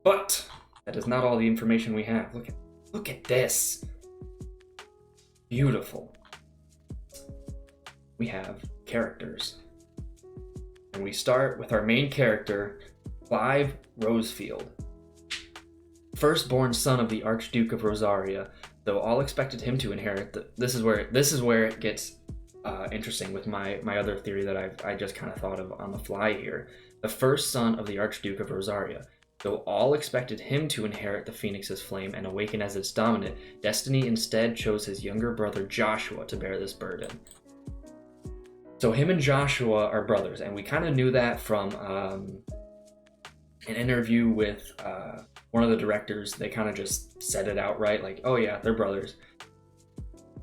But that is not all the information we have. Look at this. Beautiful. We have characters. And we start with our main character, Clive Rosefield. Firstborn son of the Archduke of Rosaria, though all expected him to inherit this is where it gets interesting with my other theory that I just kind of thought of on the fly here. The first son of the Archduke of Rosaria, though all expected him to inherit the Phoenix's flame and awaken as its dominant, destiny instead chose his younger brother Joshua to bear this burden. So him and Joshua are brothers, and we kind of knew that from an interview with one of the directors. They kind of just said it outright, like, oh yeah, they're brothers.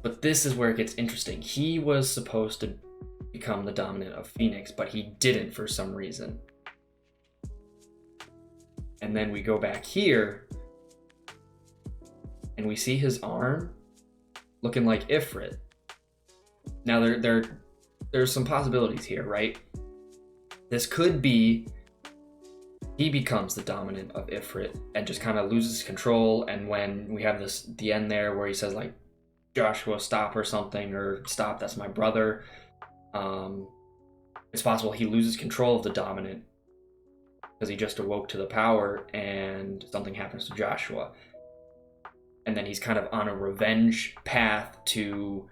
But this is where it gets interesting. He was supposed to become the dominant of Phoenix, but he didn't for some reason. And then we go back here, and we see his arm looking like Ifrit. Now there's some possibilities here, right? This could be he becomes the dominant of Ifrit and just kind of loses control, and when we have the end there where he says, like, Joshua, stop, or something, or stop, that's my brother, it's possible he loses control of the dominant because he just awoke to the power and something happens to Joshua. And then he's kind of on a revenge path to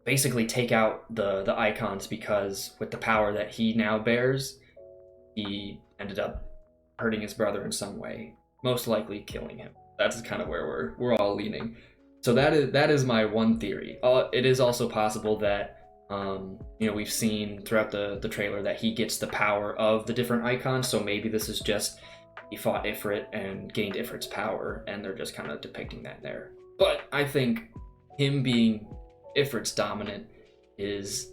basically take out the icons, because with the power that he now bears, he ended up hurting his brother in some way, most likely killing him. That's kind of where we're all leaning. So that is my one theory. It is also possible that we've seen throughout the trailer that he gets the power of the different icons, so maybe this is just he fought Ifrit and gained Ifrit's power, and they're just kind of depicting that there. But I think him being Ifrit's dominant is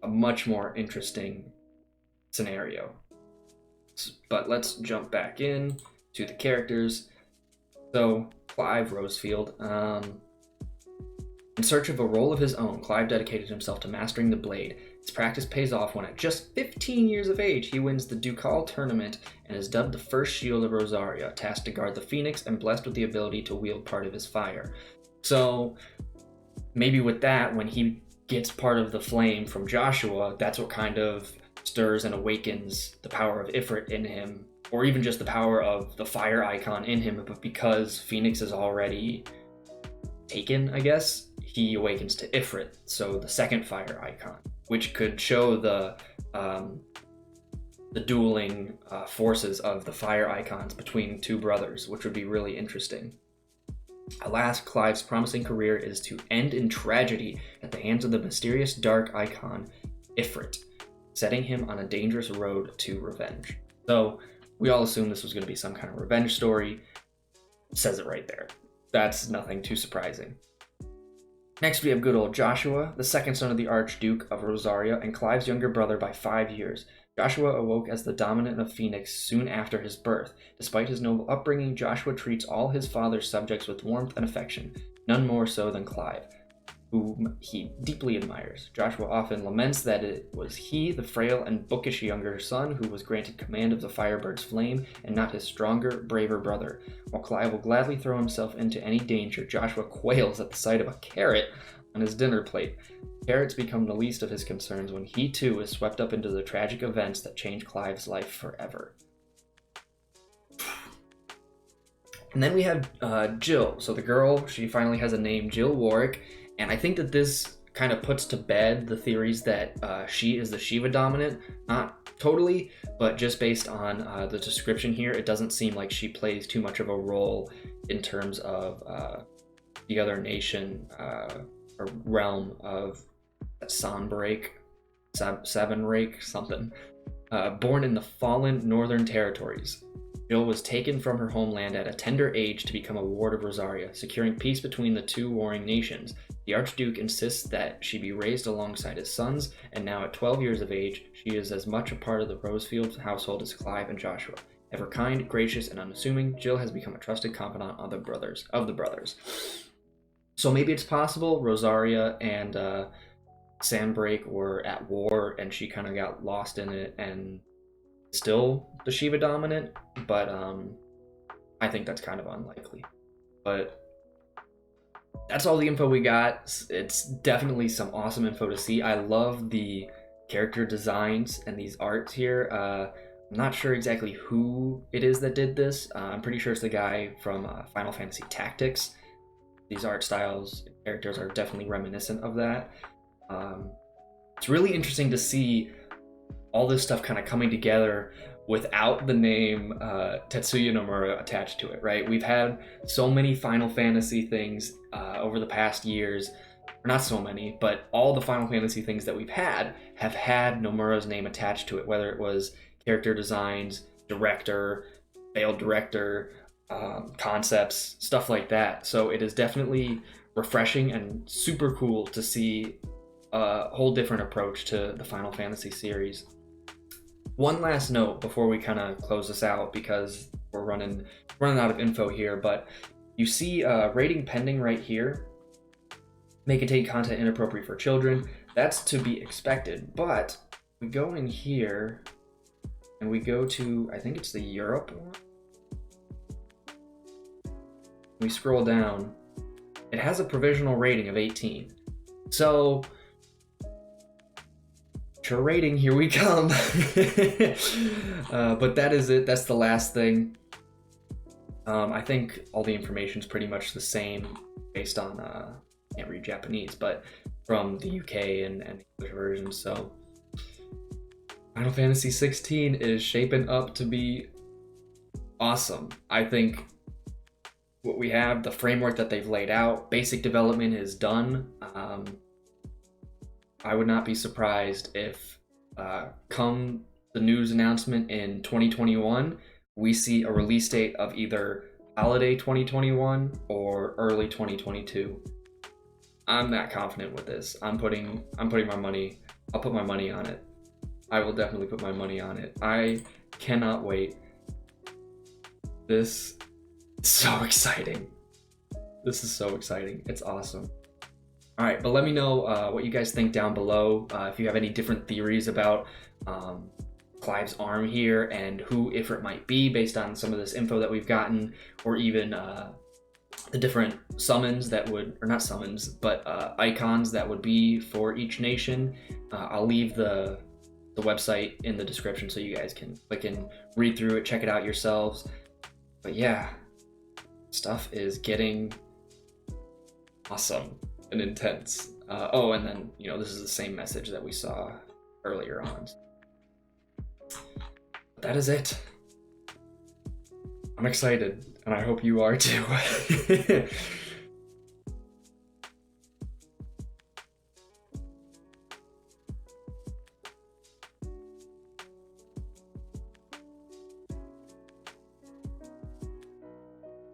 a much more interesting scenario. But let's jump back in to the characters. So Clive Rosefield, in search of a role of his own, Clive dedicated himself to mastering the blade. His practice pays off when at just 15 years of age, he wins the Ducal tournament and is dubbed the first Shield of Rosaria, tasked to guard the Phoenix and blessed with the ability to wield part of his fire. So maybe with that, when he gets part of the flame from Joshua, that's what kind of stirs and awakens the power of Ifrit in him, or even just the power of the fire icon in him. But because Phoenix is already taken, I guess, he awakens to Ifrit, so the second fire icon, which could show the dueling forces of the fire icons between two brothers, which would be really interesting. Alas, Clive's promising career is to end in tragedy at the hands of the mysterious dark icon Ifrit, setting him on a dangerous road to revenge. So we all assumed this was going to be some kind of revenge story. It says it right there. That's nothing too surprising. Next, we have good old Joshua, the second son of the Archduke of Rosaria and Clive's younger brother by 5 years. Joshua awoke as the dominant of Phoenix soon after his birth. Despite his noble upbringing, Joshua treats all his father's subjects with warmth and affection, none more so than Clive, whom he deeply admires. Joshua often laments that it was he, the frail and bookish younger son, who was granted command of the Firebird's flame, and not his stronger, braver brother. While Clive will gladly throw himself into any danger, Joshua quails at the sight of a carrot on his dinner plate. Carrots become the least of his concerns when he too is swept up into the tragic events that change Clive's life forever. And then we have Jill. So the girl, she finally has a name, Jill Warwick. And I think that this kind of puts to bed the theories that she is the Shiva dominant. Not totally, but just based on the description here, it doesn't seem like she plays too much of a role in terms of the other nation or realm of Sanbreak, something. Born in the fallen Northern Territories, Jill was taken from her homeland at a tender age to become a ward of Rosaria, securing peace between the two warring nations. The Archduke insists that she be raised alongside his sons, and now at 12 years of age, she is as much a part of the Rosefield household as Clive and Joshua. Ever kind, gracious, and unassuming, Jill has become a trusted confidant of the brothers. So maybe it's possible Rosaria and Sanbreak were at war, and she kind of got lost in it and still the Shiva dominant, but I think that's kind of unlikely. But that's all the info we got. It's definitely some awesome info to see. I love the character designs and these arts here. I'm not sure exactly who it is that did this. I'm pretty sure it's the guy from Final Fantasy Tactics. These art styles and characters are definitely reminiscent of that. It's really interesting to see all this stuff kind of coming together without the name Tetsuya Nomura attached to it, right? We've had so many Final Fantasy things over the past years, or not so many, but all the Final Fantasy things that we've had have had Nomura's name attached to it, whether it was character designs, director, failed director, concepts, stuff like that. So it is definitely refreshing and super cool to see a whole different approach to the Final Fantasy series. One last note before we kind of close this out, because we're running out of info here, but you see rating pending right here. May contain content inappropriate for children. That's to be expected, but we go in here and we go to, I think it's the Europe one. We scroll down, it has a provisional rating of 18. So mature rating, here we come. But that is it. That's the last thing. I think all the information is pretty much the same based on I can't read Japanese, but from the UK and English versions. So Final Fantasy 16 is shaping up to be awesome. I think what we have, the framework that they've laid out, basic development is done. I would not be surprised if come the news announcement in 2021, we see a release date of either holiday 2021 or early 2022. I'm that confident with this. I'm putting my money, I'll put my money on it. I will definitely put my money on it. I cannot wait. This is so exciting. This is so exciting. It's awesome. All right, but let me know what you guys think down below. If you have any different theories about Clive's arm here and who Ifrit might be based on some of this info that we've gotten, or even the different summons that would, or not summons, but icons that would be for each nation. I'll leave the website in the description so you guys can click and read through it, check it out yourselves. But yeah, stuff is getting awesome and intense. Oh, and then, you know, this is the same message that we saw earlier on. But that is it. I'm excited, and I hope you are too.